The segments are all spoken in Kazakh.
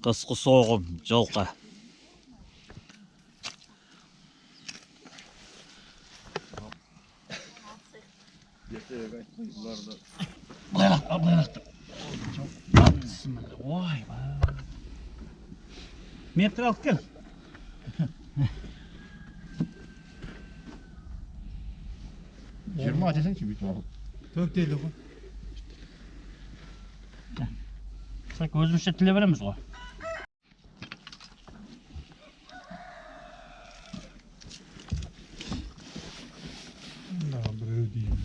Тысқы соғым, жылқы. Ой, метр алып кел. Жиырма десеңші бүйтіп алып. 4 елі ғой. Өзімізше тіле береміз ғой. Біреу деймін.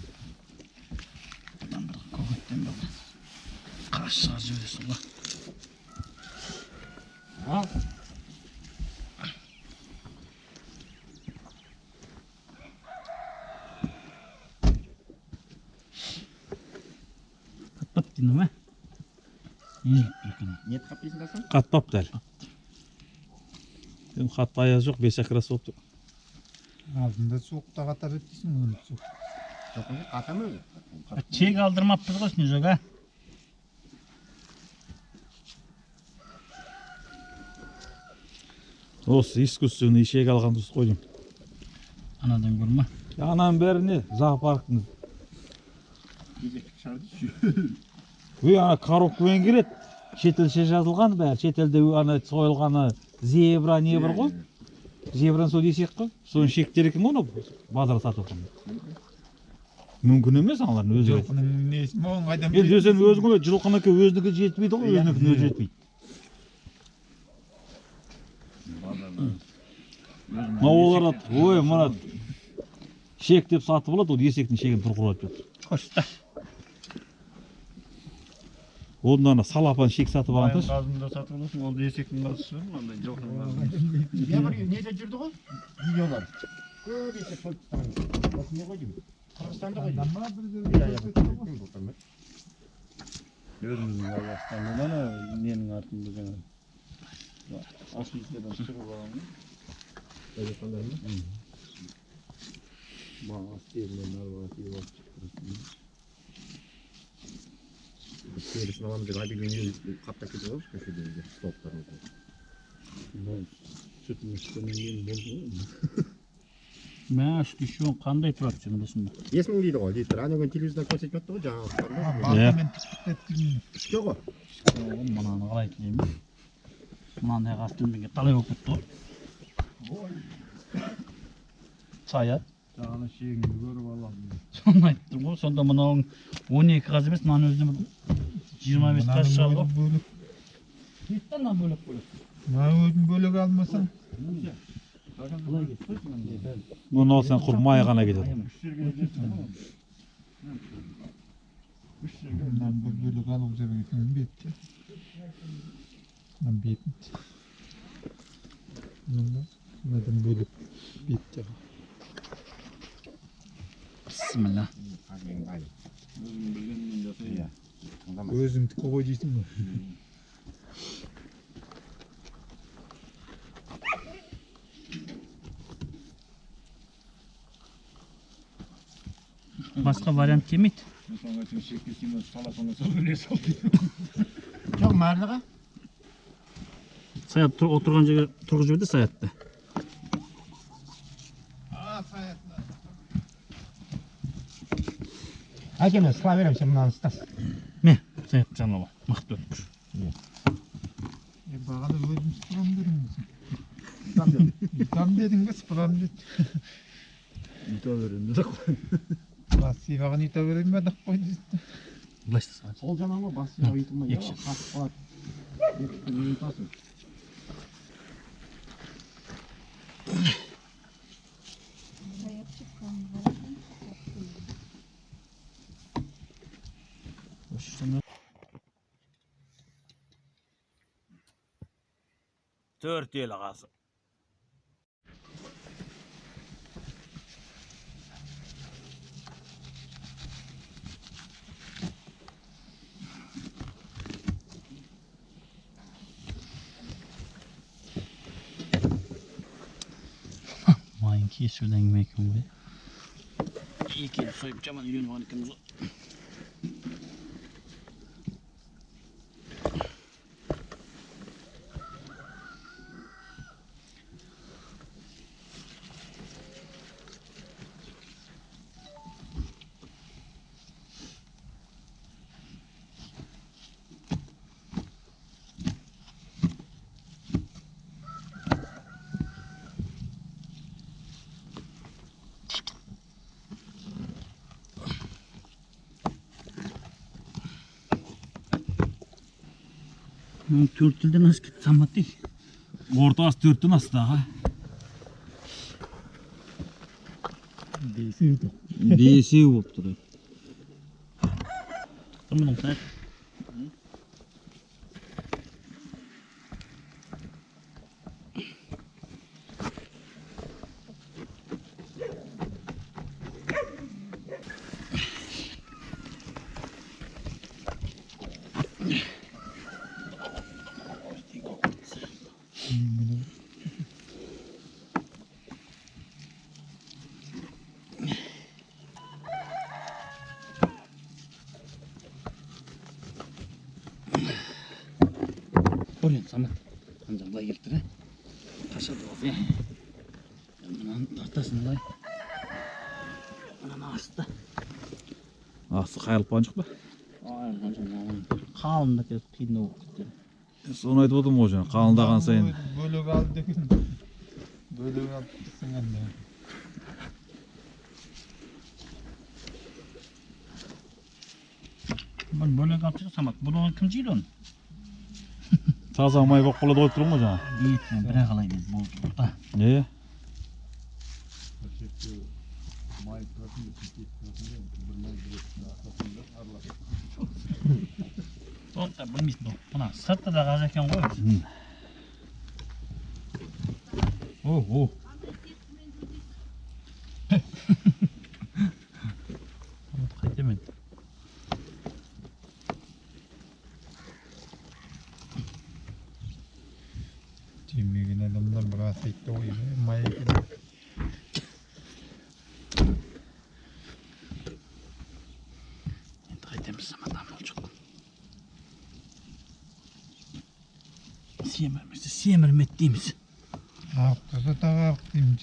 Бұдан бір көкеттен бір қараш шығар жібересің ғой. Ал. Қатпап дейін ме? Нет қаппейсіңдасың? Қатпап дәл. Қатпа аяз жоқ, 5 акрас болып тұр. Алдында суықта қатар өттейсің, оны суық. Жоқыңды қатамы? Чек алдырмаппыз ғой снежок, а? Осы искусственный ишек алған дұрыс қой деймін. Анадан көрме. Ананың бәрі не? Зоопарктың. Ана коробкамен келеді. Шетелше жазылған бәрі. Шетелде ана сойылғаны зебра не бар ғой? Зебраны сол десек қой. Соны шектер екен оны базар сатып отырмын. Мүмкін емес аналардың өзі. Жылқының несі ма оның қайдан енді сен өзің жылқынікі өзінікі жетпейді ғой, өзінікін өзі жетпейді. Олар ой, мына шек деп сатып алады, ол есектің шегін тұрқырап жатыр. Қошта. Одан салапан шек сатып алған таш. Қазында сатып аласың, ол есектің қазысы бар, андай жылқының қазысы. Я бір неде жүрді ғой? Видеолар. Көп есек сол тұстан. Осы не ғой деймін? Қырғызстанда ғой деймін. Өзіміздің Қазақстанда да ненің артында жаңа асылсыдан шығып алған. Қазақстандар ма? Бағасы терінен арбаға тиіп алып шықтырып. Терісін аламыз деп әбелген қаптап кетіп алып көшеде столптарын. Сүтін ішкеннен кейін болды ғой. Мә, үсті шуын қандай тұрады сен білесің бе? 5000 дейді ғой, литр. Анаған телевизорда көрсетіп жатты ғой жаңағы. Ішке ғой. Мынаны қалай тілеймін? Мынандай қасы төменге талай болып кетті ғой. Саят. Жаңағы шегіңді көріп аламын. Соны айттым ғой, сонда мынауың 12 қаз емес, мынаны өзіне 25 қаз шығар ғой. Кеттен мына бөлек бөлек. Мына өзін бөлек алмасаң. Мұны алсаң құр май ғана кетеді. Мынаны бір бөлек алу керек екен бетте. Мынаны бетінде. Мынадан бөлек бетте. Бисмилла. Өзімдікі ғой дейсің ғой. Басқа вариант келмейді. Жоқ, марлыға? Саят отырған жерге тұрғыз жіберді Саятты. Әкеме сыла берем, сен мынаны ұстас. Ме, Саят жаныма, мықты өтпір. Бағана өзім сыпырам дедім. Итам дедің бе, сыпырам деді. Ита берем деді қой. Бас сыйбағын ита берем бе, дақ қой дейді. Бұлайшы Саят. Сол жаман ғой, бас сыйбағы итылмай. Екші. Қасып қалады. Екші итасың. Төрт ел ағасы. Майын кесуді әңгіме екен ғой. Екі ел сойып жаман үйленіп алған екенбіз ғой. 4 жылдан асып кетті самат дейді. Ортасы 4-тен асты аға. Бесеу болып тұр. Мұның сәт. Көрген самат. Қанжа былай келтірі. Қашады осы. Мұнан тартасын былай. Мұнан асты. Асы қайылып қалған жоқ па? Қалында келіп қиын болып кетті. Соны айтып отырмын ғой жаңа, қалындаған сайын. Бөлөк алды деген. Бөлөк алды сыңганда. Бұл бөлек алып шығыр самат. Бұны кім жейді оны? Таза май болып қалады қойып тұрмын ғой жаңа. Етін бір қалай деп болды орта. Не? Сонда білмейсің ғой. Мына сырты да қажа екен ғой. О. Қайтамен. Тимеген адамдар біраз айтты ғой, май екен. Енді қайтамыз саматам олчық. Семірмет дейміз. Ақтаса тағы ақ дейміз.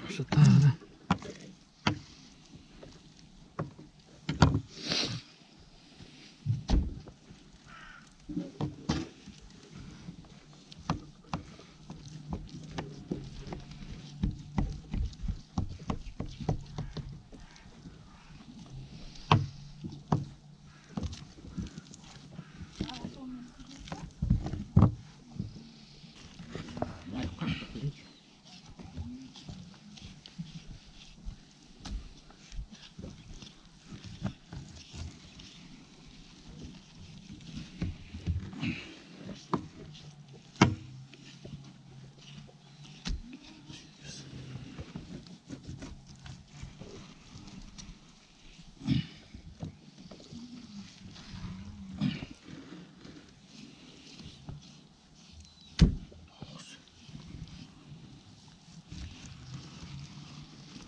Осы тағы да.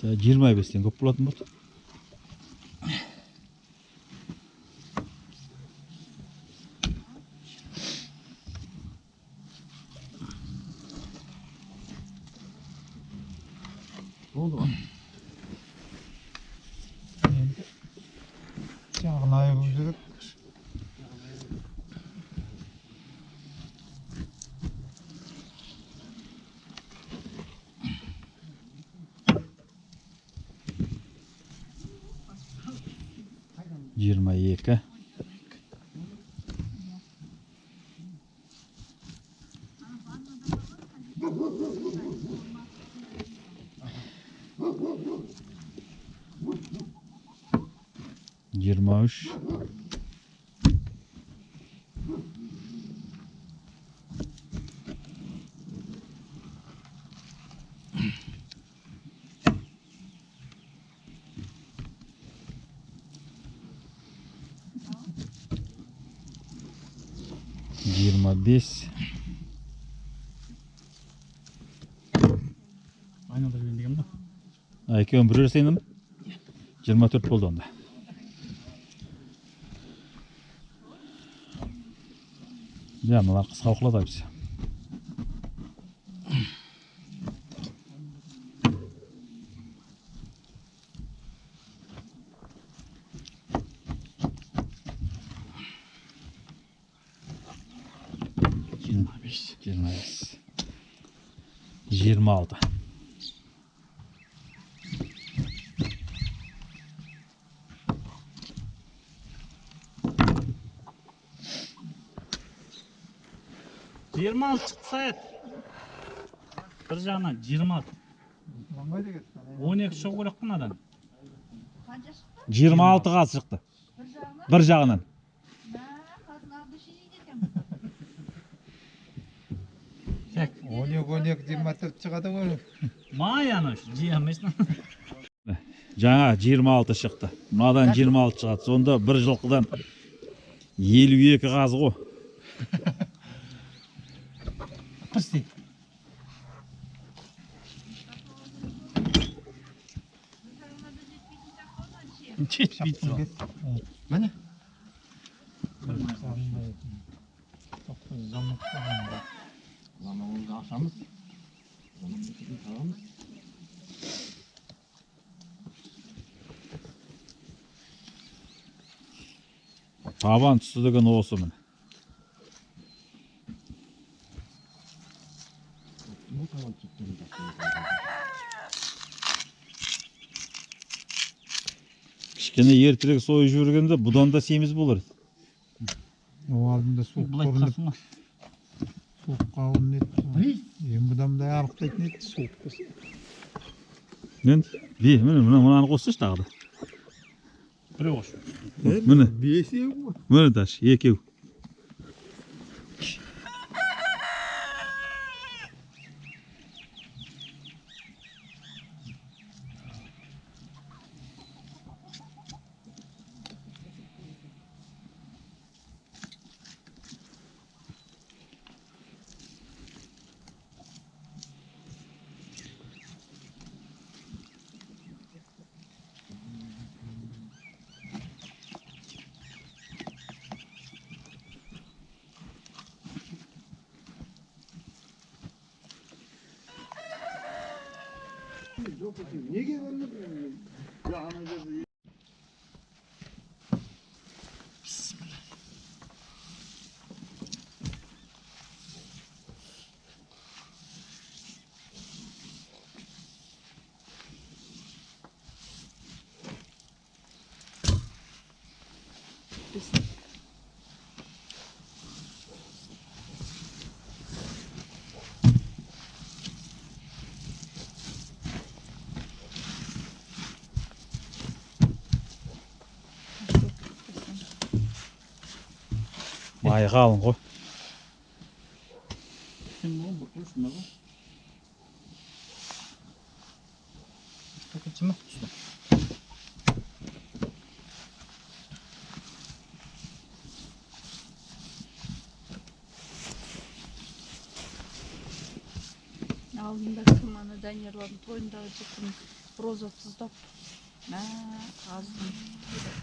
Та 25-тен көп болатын болды. Болды ғой. Жағын айығу керек. Жиырма екі. Жиырма үш. Жиырма бес. Айналдырып жіберейін деген ба? Екеуін бір өрсейін ба? 24 болды онда. Мыналар қысқа оқылады біз. Жиырма алты. 26 шықты саят. Bir жағынан 26. 12 шығу керек мынадан. 26 қаз шықты. Bir жағынан. Оне 24 шығады ғой. Маяны жиямайсың. Жаңа 26 шықты. Мынадан 26 шығады. Сонда бір жылқыдан 52 қаз ғой. Пысты. Жетпейді. Міне. Заманымызды ашамыз. Заманымызды табамыз. Табан түсті деген осы міне. Bu tavan çıktığını da Кішкене ертерек сойып жібергенде бұдан да семіз болар. О алдында суық Бұлай көрініп, қасына. суық қалын еді. Ең бұдамдай арықтайтын еді, суық болса. Мынаны қоссайшы тағы да. Біреу қош. Міне, Бесеу ғой. міне таш, екеу. Неге onu ya anacığım Майы қалың ғой. Sen bu kurtuluşsun baba. Bakın çimek tutsun. Алдында кім ана Даниярлардың тойындағы жұрттың роза тұздап азын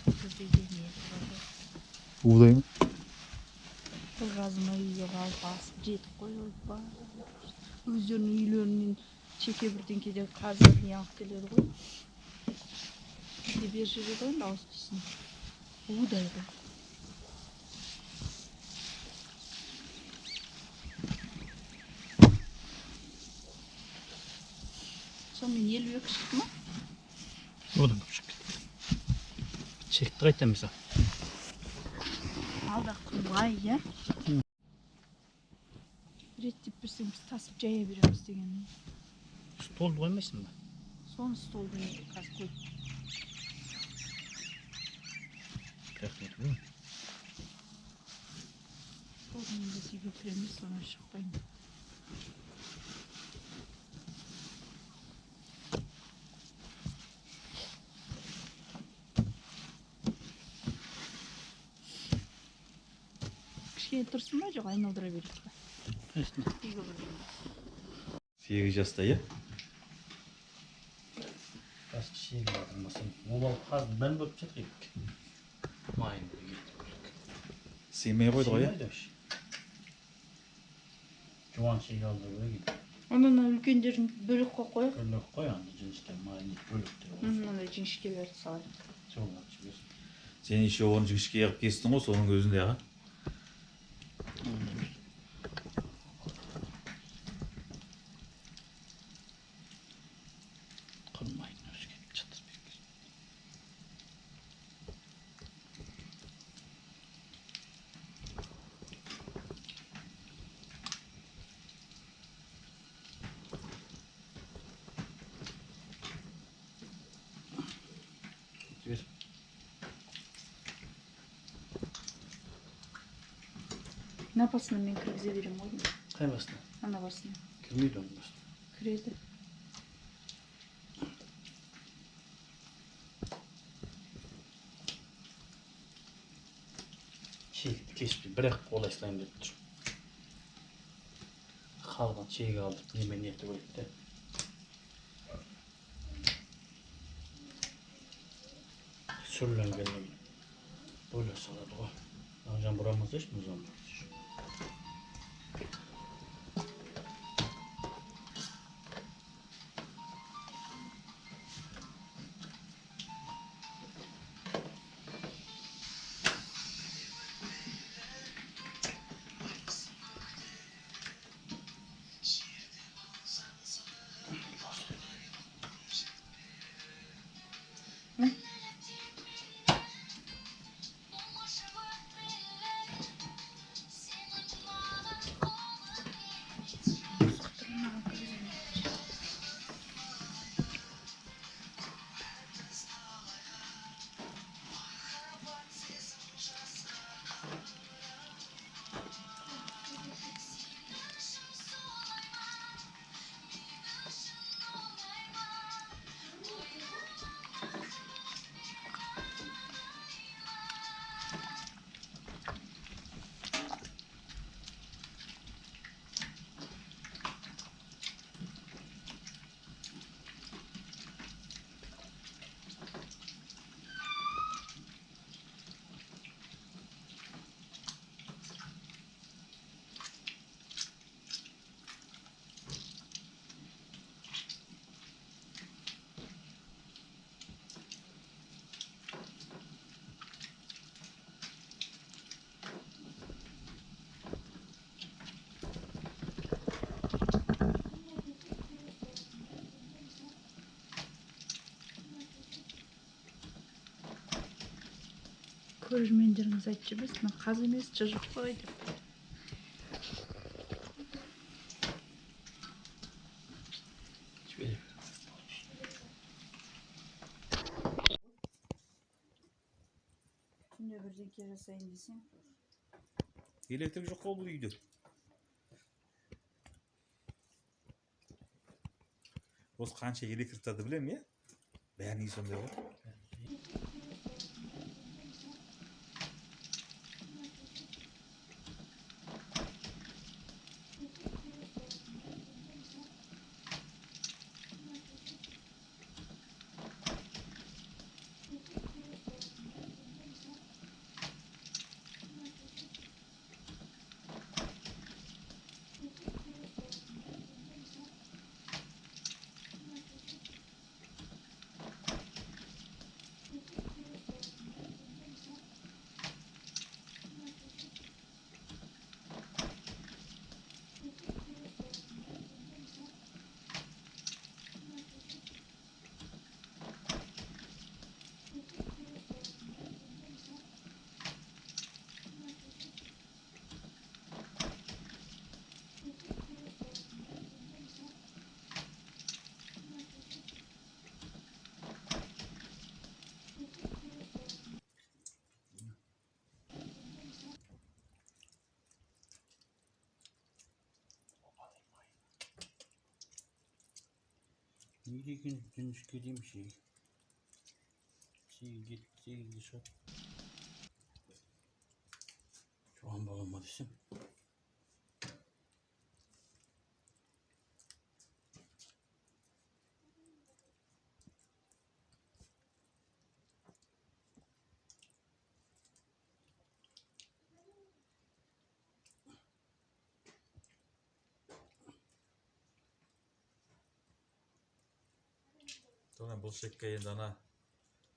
тұзды деген еді. Удай ма? Бір жазына үйге қалып асып жетіп қойып бар. Өздерінің үйлерінен чеке бірдеңкеде қазір не алып келеді ғой. Бер жерде ғой енді ауыз түйсін. Удай ғой. Сонымен 52 шықты ма? Odan küçük. Çekti kayıttan mesela. Алда құлай, иә? Реттеп берсең біз тасып жая береміз деген. Stol koymasın mı? Соны столдың қазір қойып. Столдың енді үйге кіреміз, соны шықпаймын. Кішкене тұрсын ба, жоқ айналдыра берейік па? Işte. Үйге бірден. 8 жаста, иә? Kaç kişiye geldim masın. Oval kaz ben böyle çekeyim. Mayın. Сыймай қойды ғой, иә? Жуан şey aldı böyle gibi. Онан үлкендерін бөлек қойып. Bölük koy andı cinste mayın bölüktür. Мынандай жіңішке берді салады. Çoğunlar çıkıyorsun. Сен еще оны жіңішке қылып кестің ғой, соның өзінде аға. Kırmayın özge çatır bekliyor. мына басына мен кіргізе беремін ғой деймін. Қай басына? Ана басына. Кірмейді оның басына. Кіреді. Шегікті кеспей бір-ақ олай сылайын деп тұр. Қалған шегі алдырып немен етіп өтті. Сүрленгеннен бөле салады ғой. Ағжан бұрамыз еш, мұзан бұрамыз. Көрермендеріңіз айтып жүрмес, мына қаз емес, жыжық қой деп. Түнде бірдеңке жасайын десең. Электрик жоқ қой бұл үйде. Осы қанша электриктарды білем, е? Бәрін сондай ғой. Неге күнішке деймін шегі? Сегізге шығады. Жоған бола ма десем? Содан бұл шекке енді ана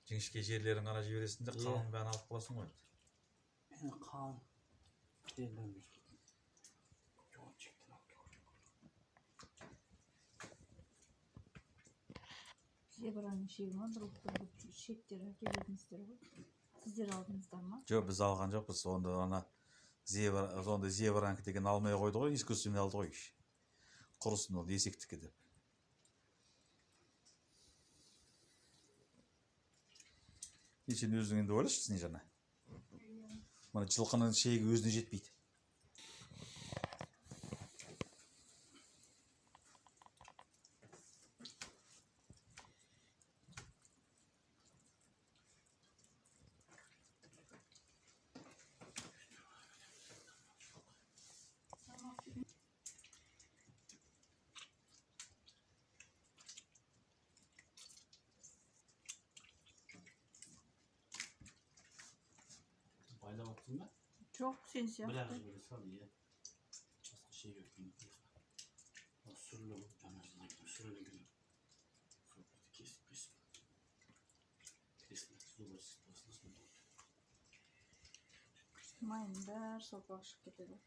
жіңішке жерлерін ғана жібересің де қалың бәрін алып қаласың ғой. Енді қалың жерлерін жоғын шектен алып келіп. Зебраның шегі ма, бір шектер әкелдіңіздер ғой. Сіздер алдыңыздар ма? Жоқ, біз алған жоқпыз. Онда ана зебранкі деген алмай қойды ғой, искусственный алды ғой. Құрысын ол есектікі деп. Сен өзің енді ойлашы сен жаңа. Мына жылқының шегі өзіне жетпейді. Salttın mı? Çok sen siyahtı. Biraz böyle sal ya. Başka şey yok. O sürülü bu canazına gibi. Sürülü gibi. Sohbeti kesip kesip. Kesip. Su basit. Nasıl mı? Mayın bär sopa aşık ketedi.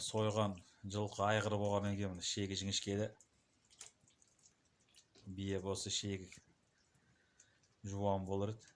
Soygan жылқы айғыр болғаннан кейін мына шегі жіңішке де бие болса шегі жуан болар еді.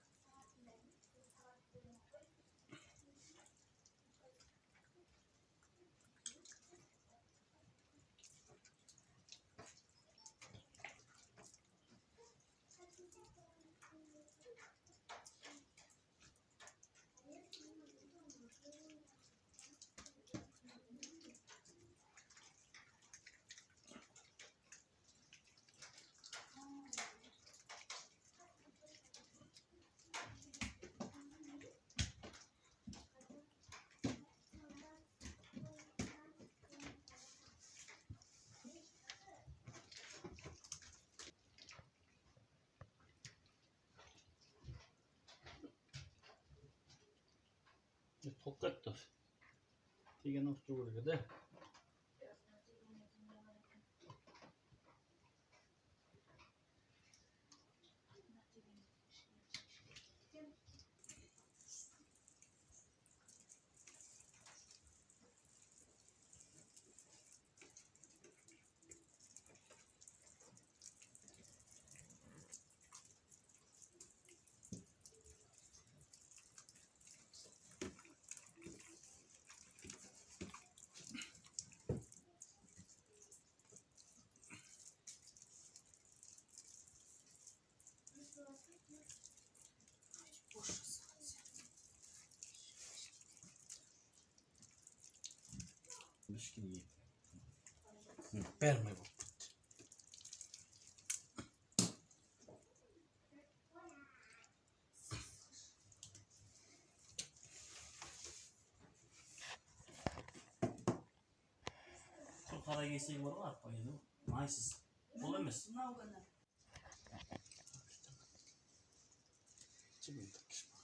똑같다. 되게 너무 좋거든. Miskin iyi. Verme bu. Şu kara giysiyi var var payını. Naysız. Olamaz. Çıkın takışma.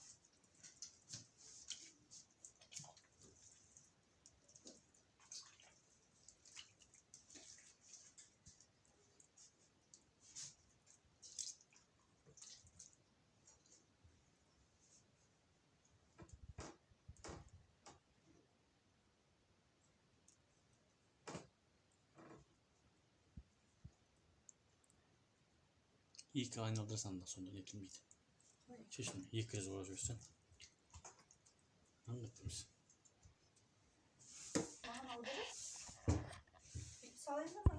İlk aynaldırsan da sonra yakılmaydı. Şimdi yıkıyoruz uğraşıyorsun. Anlattım mısın? Salayım mı?